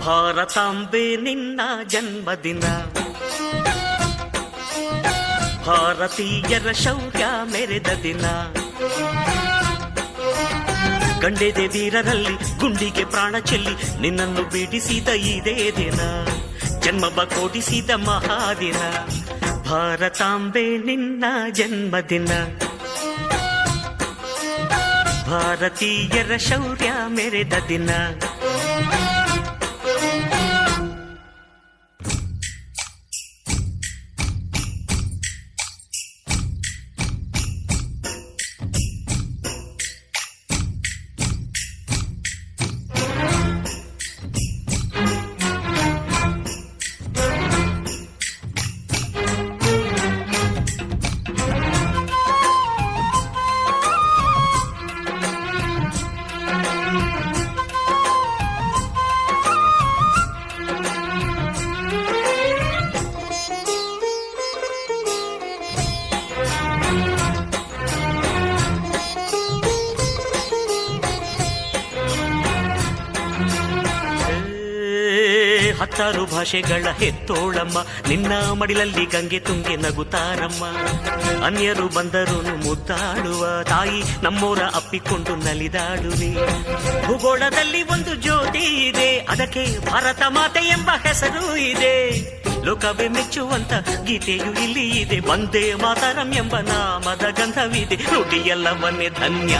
ಭಾರತಾಂಬೆ ನಿನ್ನ ಜನ್ಮದಿನ, ಭಾರತೀಯರ ಶೌರ್ಯ ಮೆರೆದ ದಿನ, ಗಂಡೆದೆ ವೀರರಲ್ಲಿ ಗುಂಡಿಗೆ ಪ್ರಾಣ ಚೆಲ್ಲಿ ನಿನ್ನನ್ನು ಬಿಡಿಸಿದ ಇದೇ ದಿನ, ಜನ್ಮವ ಕೊಡಿಸಿದ ಮಹಾದಿನ. ಭಾರತಾಂಬೆ ನಿನ್ನ ಜನ್ಮದಿನ, ಭಾರತೀಯರ ಶೌರ್ಯ ಮೆರೆದ ದಿನ. ಹತ್ತಾರು ಭಾಷೆಗಳ ಹೆತ್ತೋಳಮ್ಮ, ನಿನ್ನ ಮಡಿಲಲ್ಲಿ ಗಂಗೆ ತುಂಗೆ ನಗುತ್ತಾರಮ್ಮ. ಅನ್ಯರು ಬಂದರು ಮುದ್ದಾಡುವ ತಾಯಿ, ನಮ್ಮೋರ ಅಪ್ಪಿಕೊಂಡು ನಲಿದಾಡುವೆ. ಭೂಗೋಳದಲ್ಲಿ ಒಂದು ಜ್ಯೋತಿ ಇದೆ, ಅದಕ್ಕೆ ಭಾರತ ಮಾತೆ ಎಂಬ ಹೆಸರು ಇದೆ. ಲೋಕವೇ ಮೆಚ್ಚುವಂತ ಗೀತೆಯು ಇಲ್ಲಿ ಇದೆ, ವಂದೇ ಮಾತರಂ ಎಂಬ ನಾಮದ ಗಂಧವಿದೆ. ನುಡಿಯೆಲ್ಲವನ್ನೇ ಧನ್ಯ.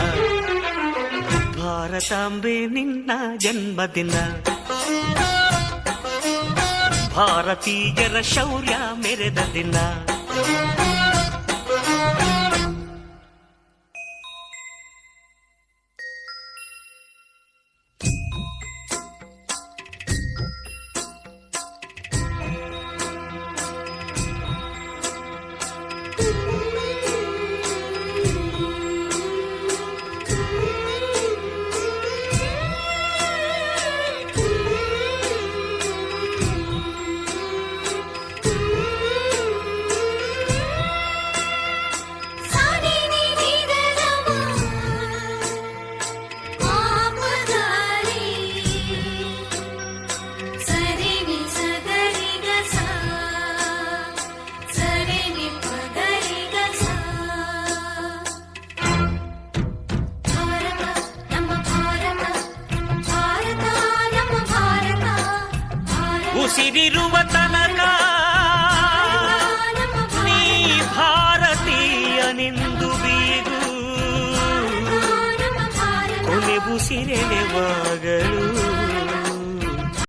ಭಾರತಾಂಬೆ ನಿನ್ನ ಜನ್ಮದಿನ, ಭಾರತೀಯರ ಶೌರ್ಯ ಮೆರೆದ ದಿನ. ಉಸಿರಿರುವ ತನಕ ನೀ ಭಾರತೀಯನೆಂದು ಬೀಗು, ಕೊನೆ ಉಸಿರೆಳೆವಾಗಲು